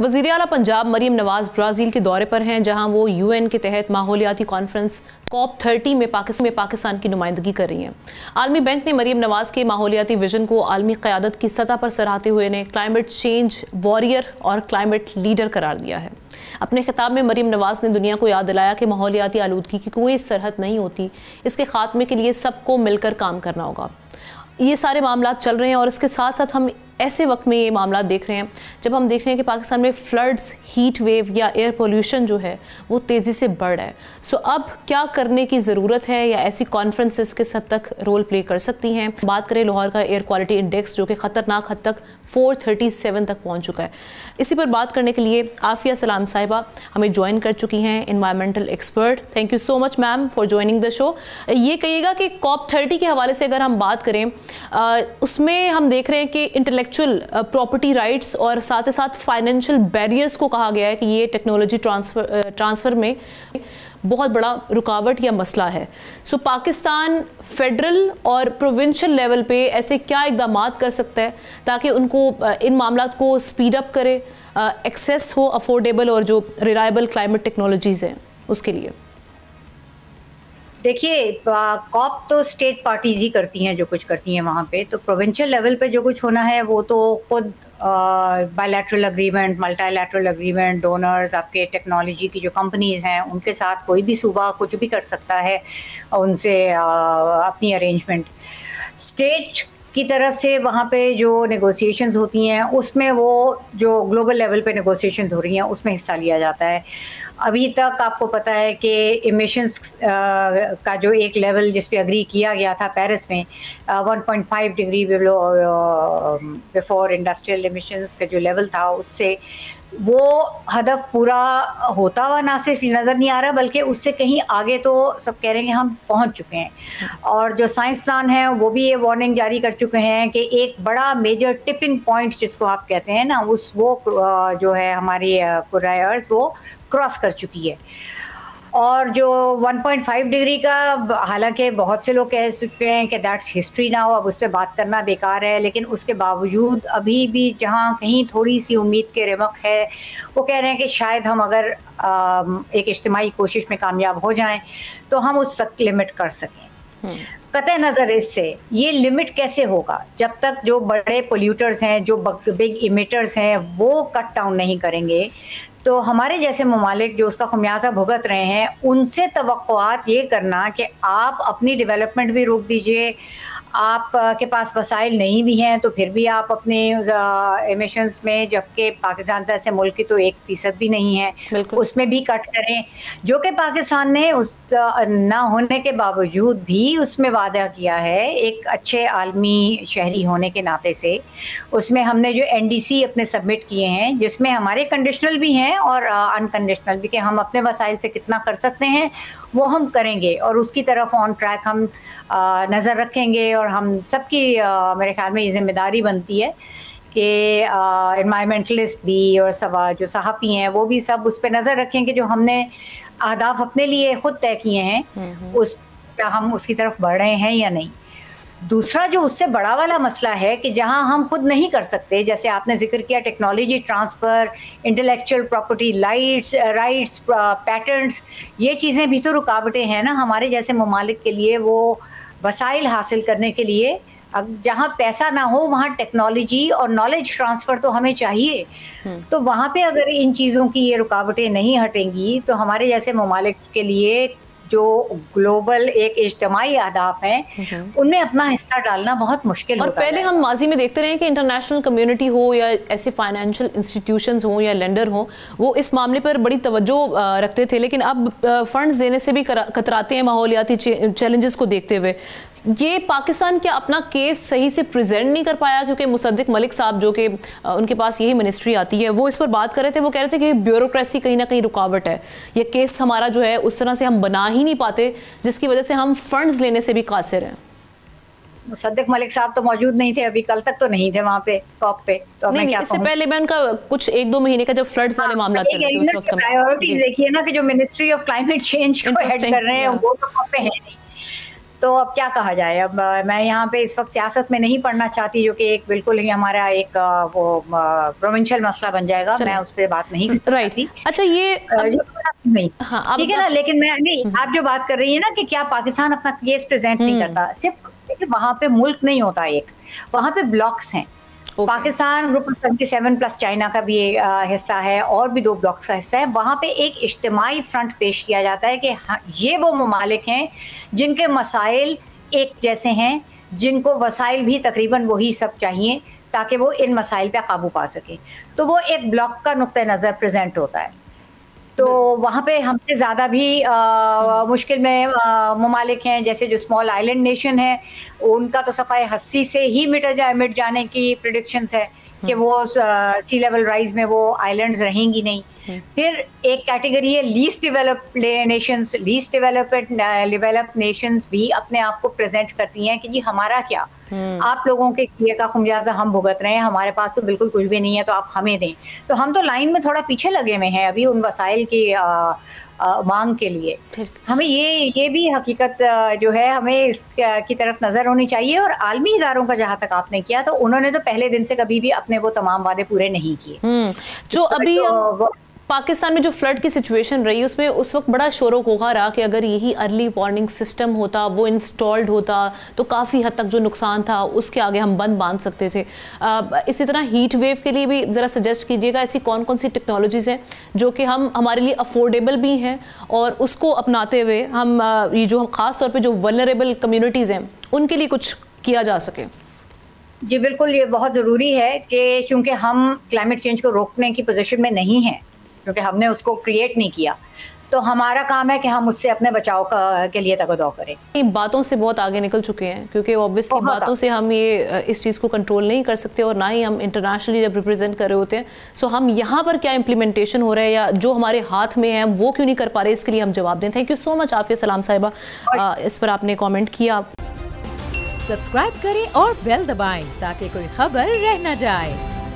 वज़ीर आला पंजाब मरीम नवाज ब्राज़ील के दौरे पर हैं, जहां वो यूएन के तहत माहौलियाती कॉन्फ्रेंस COP30 में पाकिस्तान की नुमाइंदगी कर रही हैं। आलमी बैंक ने मरीम नवाज के माहौलियाती विजन को आलमी क़यादत की सतह पर सराहते हुए इन्हें क्लाइमेट चेंज वॉरियर और क्लाइमेट लीडर करार दिया है। अपने खिताब में मरीम नवाज ने दुनिया को याद दिलाया कि माहौलियाती आलूदगी की कोई सरहद नहीं होती, इसके खात्मे के लिए सबको मिलकर काम करना होगा। ये सारे मामला चल रहे हैं और इसके साथ साथ हम ऐसे वक्त में ये मामला देख रहे हैं जब हम देख रहे हैं कि पाकिस्तान में फ्लड्स, हीट वेव या एयर पोल्यूशन जो है वो तेज़ी से बढ़ रहा है। सो अब क्या करने की ज़रूरत है या ऐसी कॉन्फ्रेंसेस किस हद तक रोल प्ले कर सकती हैं। बात करें लाहौर का एयर क्वालिटी इंडेक्स जो कि ख़तरनाक हद तक 437 तक पहुंच चुका है। इसी पर बात करने के लिए आफिया सलाम साहिबा हमें ज्वाइन कर चुकी हैं, environmental expert. Thank you so much ma'am for joining the show. ये कहिएगा कि COP30 के हवाले से अगर हम बात करें, उसमें हम देख रहे हैं कि इंटेलेक्चुअल प्रॉपर्टी राइट्स और साथ ही साथ फाइनेंशियल बैरियर्स को कहा गया है कि ये टेक्नोलॉजी ट्रांसफ़र में बहुत बड़ा रुकावट या मसला है। सो पाकिस्तान फेडरल और प्रोविंशियल लेवल पे ऐसे क्या इक़दामात कर सकता है ताकि उनको इन मामलात को स्पीड अप करे, एक्सेस हो अफोर्डेबल और जो रिलायबल क्लाइमेट टेक्नोलॉजीज़ हैं उसके लिए। देखिए, कॉप तो स्टेट पार्टीज ही करती हैं जो कुछ करती हैं वहाँ पे, तो प्रोविंशियल लेवल पे जो कुछ होना है वो तो खुद bilateral agreement, multilateral agreement, donors, आपके टेक्नोलॉजी की जो कंपनीज हैं उनके साथ कोई भी सूबा कुछ भी कर सकता है उनसे अपनी अरेंजमेंट। स्टेट की तरफ से वहाँ पे जो नेगोशिएशंस होती हैं उसमें वो जो ग्लोबल लेवल पे नेगोशिएशंस हो रही हैं उसमें हिस्सा लिया जाता है। अभी तक आपको पता है कि एमिशंस का जो एक लेवल जिस पे अग्री किया गया था पेरिस में 1.5 डिग्री बिफोर इंडस्ट्रियल एमिशंस का जो लेवल था, उससे वो हदफ पूरा होता हुआ ना सिर्फ नज़र नहीं आ रहा बल्कि उससे कहीं आगे तो सब कह रहे हैं कि हम पहुंच चुके हैं। और जो साइंसदान हैं वो भी ये वार्निंग जारी कर चुके हैं कि एक बड़ा मेजर टिपिंग पॉइंट जिसको आप कहते हैं ना, वो जो है हमारी पूरा अर्थ वो क्रॉस कर चुकी है। और जो 1.5 डिग्री का, हालांकि बहुत से लोग कह चुके हैं कि दैट्स हिस्ट्री ना हो, अब उस पर बात करना बेकार है, लेकिन उसके बावजूद अभी भी जहां कहीं थोड़ी सी उम्मीद के रमक है, वो कह रहे हैं कि शायद हम अगर एक इज्तिमाई कोशिश में कामयाब हो जाएं तो हम उस तक लिमिट कर सकें। कतई नज़र इससे ये लिमिट कैसे होगा जब तक जो बड़े पोल्यूटर्स हैं, जो बिग इमिटर्स हैं, वो कट डाउन नहीं करेंगे, तो हमारे जैसे ममालिक जो उसका खमियाजा भुगत रहे हैं उनसे तवक्कुआत ये करना कि आप अपनी डेवलपमेंट भी रोक दीजिए, आप के पास वसाइल नहीं भी हैं तो फिर भी आप अपने एमिशंस में, जबकि पाकिस्तान जैसे मुल्क की तो 1% भी नहीं है, उसमें भी कट करें, जो कि पाकिस्तान ने उस ना होने के बावजूद भी उसमें वादा किया है एक अच्छे आलमी शहरी होने के नाते से। उसमें हमने जो NDC अपने सबमिट किए हैं जिसमें हमारे कंडीशनल भी हैं और अनकंडीशनल भी, कि हम अपने वसाइल से कितना कर सकते हैं वो हम करेंगे और उसकी तरफ ऑन ट्रैक हम नज़र रखेंगे। और हम सबकी मेरे ख्याल में ये जिम्मेदारी बनती है कि एनवायरमेंटलिस्ट भी और सब जो सहाफ़ी हैं वो भी सब उस पर नज़र रखें कि जो हमने अहदाफ अपने लिए ख़ुद तय किए हैं उस हम उसकी तरफ बढ़ रहे हैं या नहीं। दूसरा जो उससे बड़ा वाला मसला है कि जहां हम खुद नहीं कर सकते, जैसे आपने जिक्र किया technology transfer, intellectual property rights, patterns, ये चीज़ें भी तो रुकावटें हैं ना हमारे जैसे ममालिक के लिए। वो वसाइल हासिल करने के लिए अब जहाँ पैसा ना हो वहाँ टेक्नोलॉजी और नॉलेज ट्रांसफ़र तो हमें चाहिए। तो वहाँ पे अगर इन चीज़ों की ये रुकावटें नहीं हटेंगी तो हमारे जैसे ममालिक के लिए जो ग्लोबल एक इज्तिमाई अहदाफ हैं उनमें अपना हिस्सा डालना बहुत मुश्किल होता है। और पहले हम माजी में देखते रहे कि इंटरनेशनल कम्युनिटी हो या ऐसे फाइनेंशियल इंस्टीट्यूशंस हो या लेंडर हो, वो इस मामले पर बड़ी तवज्जो रखते थे, लेकिन अब फंड्स देने से भी कतराते हैं माहौलियाती चैलेंजेस को देखते हुए। ये पाकिस्तान क्या अपना केस सही से प्रेजेंट नहीं कर पाया? क्योंकि मुसद्दिक मलिक साहब जो कि उनके पास यही मिनिस्ट्री आती है, वो इस पर बात कर रहे थे। वो कह रहे थे कि ब्यूरोक्रेसी कहीं ना कहीं रुकावट है, ये केस हमारा जो है उस तरह से हम बना ही नहीं पाते जिसकी वजह से हम फंड्स लेने से भी कासिर हैं। मुसद्दिक मलिक साहब तो मौजूद नहीं थे, अभी कल तक तो नहीं थे वहाँ पे कॉप पे, तो मैं क्या इससे पहले मैं उनका कुछ 1-2 महीने का जब फ्लड्स वाले मामला चल रहे थे उस वक्त प्रायोरिटी देखिए ना कि जो मिनिस्ट्री ऑफ क्लाइमेट चेंज को हेड कर रहे हैं वो तो कॉप पे है नहीं। तो अब क्या कहा जाए। अब मैं यहाँ पे इस वक्त सियासत में नहीं पढ़ना चाहती, जो कि एक बिल्कुल ही हमारा एक वो प्रोविंशियल मसला बन जाएगा, मैं उस पर बात नहीं करती। अच्छा, ये नहीं, ठीक है ना, लेकिन मैं नहीं, आप जो बात कर रही है ना कि क्या पाकिस्तान अपना केस प्रेजेंट नहीं करता, सिर्फ वहां पे मुल्क नहीं होता, एक वहां पे ब्लॉक्स हैं। Pakistan group of 77 plus China का भी हिस्सा है और भी 2 ब्लॉक्स का हिस्सा है। वहाँ पे एक इज्तिमाई फ्रंट पेश किया जाता है कि ये वो ममालिक हैं जिनके मसाइल एक जैसे हैं, जिनको वसाइल भी तकरीबन वही सब चाहिए ताकि वो इन मसाइल पे काबू पा सकें। तो वो एक ब्लॉक का नुक्ता नज़र प्रेजेंट होता है। तो वहाँ पे हमसे ज़्यादा भी मुश्किल में ममालिक हैं, जैसे जो स्मॉल आइलैंड नेशन है, उनका तो सफ़ाई 80 से ही मिट जाने की प्रेडिक्शंस है कि वो सी लेवल राइज में वो आइलैंड्स रहेंगी नहीं। फिर एक कैटेगरी है least developed Nations. Least developed Nations भी अपने आप को प्रेजेंट करती हैं कि जी हमारा क्या, आप लोगों के किए का खुमियाजा हम भुगत रहे हैं, हमारे पास तो बिल्कुल कुछ भी नहीं है, तो आप हमें दें। तो हम तो लाइन में थोड़ा पीछे लगे हुए हैं अभी उन वसाइल की मांग के लिए। हमें ये भी हकीकत जो है हमें इसकी तरफ नजर होनी चाहिए। और आलमी इदारों का जहाँ तक आपने किया, तो उन्होंने तो पहले दिन से कभी भी अपने वो तमाम वादे पूरे नहीं किए। जो अभी पाकिस्तान में जो फ्लड की सिचुएशन रही, उसमें उस वक्त बड़ा शोर गुहा रहा कि अगर यही अर्ली वार्निंग सिस्टम होता, वो इंस्टॉल्ड होता, तो काफ़ी हद तक जो नुकसान था उसके आगे हम बंद बांध सकते थे। इसी तरह हीट वेव के लिए भी ज़रा सजेस्ट कीजिएगा, ऐसी कौन कौन सी टेक्नोलॉजीज़ हैं जो कि हम हमारे लिए अफोर्डेबल भी हैं और उसको अपनाते हुए हम ये जो हम ख़ास तौर पर जो वल्नरेबल कम्यूनिटीज़ हैं उनके लिए कुछ किया जा सके। जी बिल्कुल, ये बहुत ज़रूरी है कि चूँकि हम क्लाइमेट चेंज को रोकने की पोजीशन में नहीं हैं, क्योंकि हमने उसको क्रिएट नहीं किया, तो हमारा काम है कि हम उससे अपने बचाव के लिए तगदौ करें। बातों से बहुत आगे निकल चुके हैं, क्योंकि ऑब्वियसली बातों से हम ये इस चीज़ को कंट्रोल नहीं कर सकते और ना ही हम इंटरनेशनली जब रिप्रेजेंट कर रहे होते हैं। सो हम यहाँ पर क्या इम्प्लीमेंटेशन हो रहा है या जो हमारे हाथ में है वो क्यों नहीं कर पा रहे, इसके लिए हम जवाब दें। Thank you so much Afia सलाम साहिबा, इस पर आपने कॉमेंट किया। सब्सक्राइब करें और बेल दबाएं ताकि कोई खबर रह न जाए।